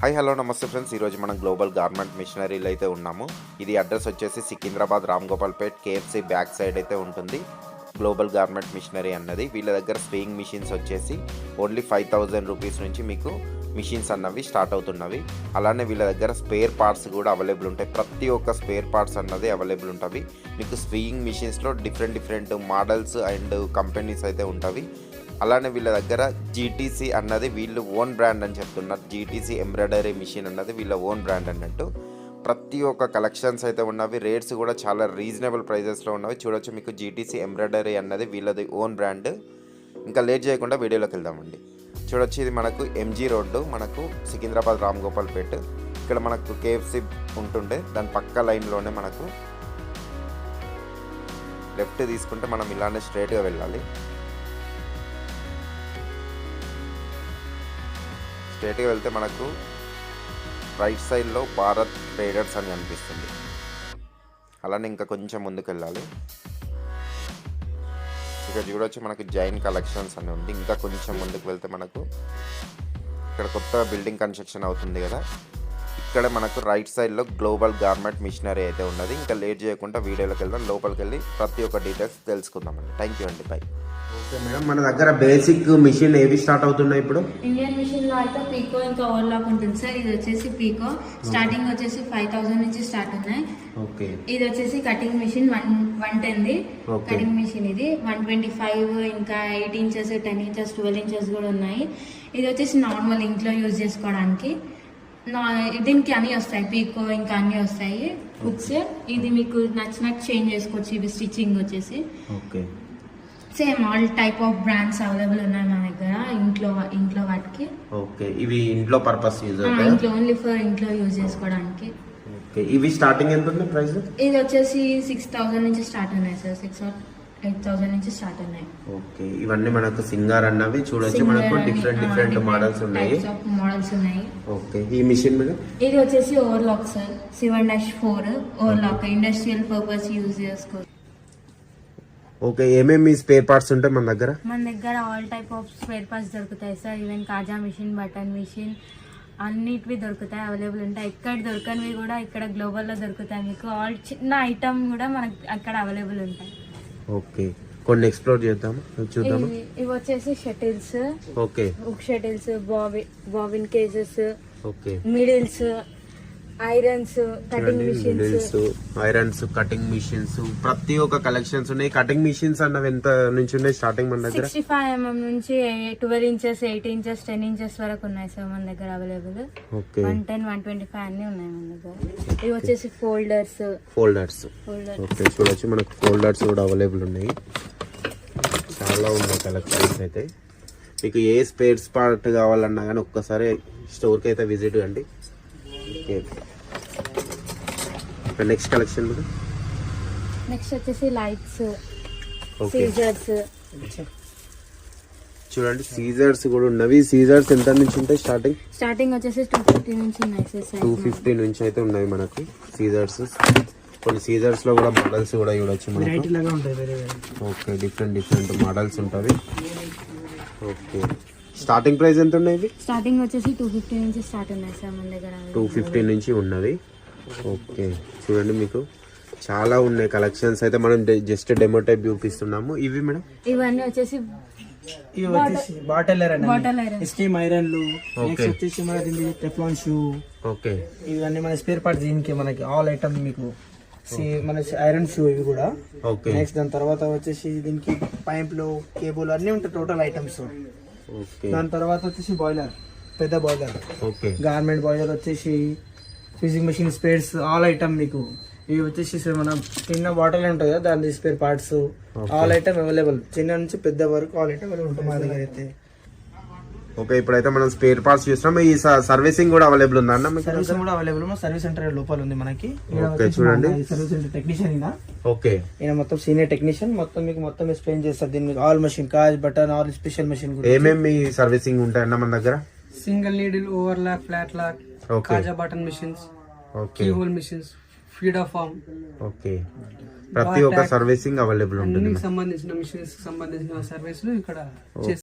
Hi hello నమస్తే friends, ఈరోజు మనం గ్లోబల్ గార్మెంట్ మిషనరీలో అయితే ఉన్నాము. ఇది అడ్రస్ వచ్చేసి సికింద్రాబాద్ రామ్ గోపాల్ పేట్ కేఎఫ్సి బ్యాక్ సైడ్ అయితే ఉంటుంది గ్లోబల్ గార్మెంట్ మిషనరీ అన్నది. వీళ్ళ దగ్గర స్వింగ్ మిషన్స్ వచ్చేసి ఓన్లీ 5,000 రూపీస్ నుంచి మీకు మిషన్స్ అన్నవి స్టార్ట్ అవుతున్నవి. అలానే వీళ్ళ దగ్గర స్పేర్ పార్ట్స్ కూడా అవైలబుల్ ఉంటాయి. ప్రతి ఒక్క స్పేర్ పార్ట్స్ అన్నది అవైలబుల్ ఉంటుంది. మీకు స్వింగ్ మిషన్స్లో డిఫరెంట్ మోడల్స్ అండ్ కంపెనీస్ అయితే ఉంటాయి. అలానే వీళ్ళ దగ్గర జీటీసీ అన్నది వీళ్ళు ఓన్ బ్రాండ్ అని చెప్తున్నారు. జీటీసీ ఎంబ్రాయిడరీ మిషన్ అన్నది వీళ్ళ ఓన్ బ్రాండ్ అన్నట్టు. ప్రతి ఒక్క కలెక్షన్స్ అయితే ఉన్నవి. రేట్స్ కూడా చాలా రీజనబుల్ ప్రైజెస్లో ఉన్నవి. చూడొచ్చు, మీకు జీటీసీ ఎంబ్రాయిడరీ అన్నది వీళ్ళది ఓన్ బ్రాండ్. ఇంకా లేట్ చేయకుండా వీడియోలోకి వెళ్దామండి. చూడొచ్చు, ఇది మనకు ఎంజీ రోడ్డు, మనకు సికింద్రాబాద్ రామ్ గోపాల్ పేట్. ఇక్కడ మనకు కేఎఫ్సి ఉంటుండే దాని పక్క లైన్లోనే మనకు లెఫ్ట్ తీసుకుంటే మనం ఇలానే స్ట్రైట్గా వెళ్ళాలి. స్ట్రైట్గా వెళ్తే మనకు రైట్ సైడ్లో భారత్ ట్రేడర్స్ అని కనిపిస్తుంది. అలానే ఇంకా కొంచెం ముందుకు వెళ్ళాలి. ఇక్కడ చూడొచ్చు, మనకు జైన్ కలెక్షన్స్ అని ఉంది. ఇంకా కొంచెం ముందుకు వెళ్తే మనకు ఇక్కడ కొత్త బిల్డింగ్ కన్స్ట్రక్షన్ అవుతుంది కదా, ఇక్కడ మనకు రైట్ సైడ్లో గ్లోబల్ గార్మెంట్ మిషనరీ అయితే ఉన్నది. ఇంకా లేట్ చేయకుండా వీడియోలోకి వెళ్దాం. లోపలికి వెళ్ళి ప్రతి ఒక్క డీటెయిల్స్ తెలుసుకుందామండి. థ్యాంక్ యూ అండి, బై. ఓకే మేడం, మన దగ్గర బేసిక్ మిషన్ ఏవి స్టార్ట్ అవుతున్నాయి ఇప్పుడు? ఇండియన్ మిషన్ లో అయితే పీకో ఇంకా ఓవర్లాక్ ఉంటుంది సార్. ఇది వచ్చేసి పీకో స్టార్టింగ్ వచ్చేసి 5,000 నుంచి స్టార్ట్ ఉన్నాయి. ఓకే. ఇది వచ్చేసి కటింగ్ మిషన్ 110 కటింగ్ మిషన్. ఇది 125 ఇంకా 8 ఇంచెస్ 10 ఇంచెస్ 12 ఇంచెస్ కూడా ఉన్నాయి. ఇది వచ్చేసి నార్మల్ ఇంట్లో యూజ్ చేసుకోవడానికి. దీనికి అన్ని వస్తాయి, పీకో ఇంకా అన్ని వస్తాయి హుక్స్. ఇది మీకు నచ్చినట్టు చేంజ్ చేసుకోవచ్చు. ఇవి స్టిచ్చింగ్ వచ్చేసి okay same all type of brands available ఉన్నాయి మన దగ్గర ఇంట్లో వాటికి. ఓకే, ఇవి ఇంట్లో పర్పస్ యూజ్ అవుతాయి. ఇంట్లో ఓన్లీ ఫర్ ఇంట్లో యూజ్ చేసుకోవడానికి. ఓకే, ఇవి స్టార్టింగ్ ఎంత ఉంది ప్రైస్? ఇది వచ్చేసి 6,000 నుంచి స్టార్ట్ ఉన్నాయి సార్. 6 or 8,000 నుంచి స్టార్ట్ ఉన్నాయి. ఓకే, ఇవన్నీ మనకు సింగార్ అన్నవి చూడొచ్చు. మనకు డిఫరెంట్ మోడల్స్ ఉన్నాయి. మోడల్స్ ఉన్నాయి. ఓకే, ఈ మిషన్ మీద ఇది వచ్చేసి overlock sir. 7-4 overlock industrial purpose use చేసుకోవచ్చు. ఓకే, ఏమేమి స్పేర్ పార్ట్స్ ఉంటాయి మన దగ్గర? మన దగ్గర all type of spare parts దొరుకుతాయి సార్. ఈవెన్ కాజా మిషన్, బటన్ మిషన్ అన్నిటివి దొరుకుతాయి, అవైలబుల్ ఉంటాయి. ఎక్కడ దొరకనివి కూడా ఇక్కడ గ్లోబల్లో దొరుకుతాయి మీకు. ఆల్ చిన్న ఐటమ్ కూడా మనకు అక్కడ అవైలబుల్ ఉంటాయి. ఓకే, కొన్ని ఎక్స్ప్లోర్ చేద్దాం, చూద్దాం. ఇవి వచ్చేసి shuttles. Okay, hook shuttles, bobbin cases, okay, middles, irons, cutting machines, irons, cutting machines, ప్రతి ఒక్క కలెక్షన్స్ ఉన్నాయి. కటింగ్ మిషన్స్ అన్నవి ఎంత నుంచి ఉన్నాయి స్టార్టింగ్ మన దగ్గర? 65 mm నుంచి 12 ఇంచెస్ 8 ఇంచెస్ 10 ఇంచెస్ వరకు ఉన్నాయి సార్ మన దగ్గర అవైలబుల్. ఓకే, 110 125 అన్ని ఉన్నాయి మన దగ్గర. ఇవి వచ్చేసి ఫోల్డర్స్. ఓకే, చూడొచ్చు, మనకు ఫోల్డర్స్ కూడా అవైలబుల్ ఉన్నాయి. చాలా ఉన్నాయి కలెక్షన్స్ అయితే. మీకు ఏ స్పేర్స్ పార్ట్ కావాలన్నా కానీ ఒక్కసారి స్టోర్కి అయితే విజిట్ కండి. నెక్స్ట్ కలెక్షన్ నెక్స్ట్ వచ్చేసి లైట్స్, సీజర్స్. చూడండి, సీజర్స్ కూడా ఉన్నవి. సీజర్స్ ఎంత నుంచి ఉంటాయి స్టార్టింగ్ వచ్చేసి 250 నుంచి ఉన్నాయి సార్. 250 నుంచి అయితే ఉన్నాయి మనకు సీజర్స్. కొన్ని సీజర్స్ లో కూడా మోడల్స్ కూడా చూడొచ్చు మనకు. ఓకే, డిఫరెంట్ మోడల్స్ ఉంటాయి. ఓకే, స్టార్టింగ్ ప్రైస్ ఎంత ఉన్నాయి? స్టార్టింగ్ వచ్చేసి 250 నుంచి స్టార్ట్ ఉన్నాయి సార్ మన దగ్గర. 250 నుంచి ఉన్నది. ఓకే, చూడండి, మీకు చాలా ఉన్నాయి కలెక్షన్స్ అయితే. మనం జస్ట్ డెమో టైప్ చూపిస్తున్నాము. ఇవి మేడం ఇవన్నీ వచ్చేసి బాటిల్ ఐరన్, స్టీమ్ ఐరన్లు, నెక్స్ట్ వచ్చేసి మనకి టెఫ్లాన్ షూ. ఓకే, ఇవన్నీ మన స్పేర్ పార్ట్స్. దీనికి మనకి ఆల్ ఐటమ్ మీకు మన ఐరన్ షూ ఇవి కూడా. ఓకే, నెక్స్ట్ దాని తర్వాత వచ్చేసి దీనికి పైపులు, కేబుల్ అన్ని ఉంటాయి, టోటల్ ఐటమ్స్. ఓకే, దాని తర్వాత వచ్చేసి బాయిలర్, పెద్ద బాయిలర్. ఓకే, గార్మెంట్ బాయిలర్ వచ్చేసి fizzing machine spares all item మీకు. ఇవి వచ్చేసి మన చిన్న బాటిల్ ఉంటుంది కదా, దాని spare parts all item available. చిన్న నుంచి పెద్ద వరకు ఆల్ ఐటమ్ అవైలబుల్ ఉంటుంది మా దగ్గర అయితే. ఓకే, ఇప్పుడైతే మనం స్పేర్ పార్ట్స్ చూస్తున్నాం. ఈ సర్వీసింగ్ కూడా అవైలబుల్ ఉందా అన్న? సర్వీసింగ్ కూడా అవైలబుల్. సర్వీస్ సెంటర్ లోపల ఉంది మనకి. ఓకే, చూడండి, సర్వీస్ సెంటర్ టెక్నీషియన్ ఈయన. ఓకే, ఈయన మొత్తం సీనియర్ టెక్నీషియన్. మొత్తం ఎక్స్ప్లెయిన్ చేస్తారు దీన్ని. ఆల్ మెషిన్, కాజ్, బటన్, ఆల్ స్పెషల్ మెషిన్. ఏమేమి సర్వీసింగ్ ఉంటాయన్న మన దగ్గర? Single needle, overlock, flat lock, కాజా button machines, keyhole machines, feed off form. Okay, ప్రతి ఒక్క సర్వీసింగ్ అవైలబుల్ ఉంటుంది. సంబంధించిన మిషన్స్ సంబంధించిన సర్వీసులు ఇక్కడ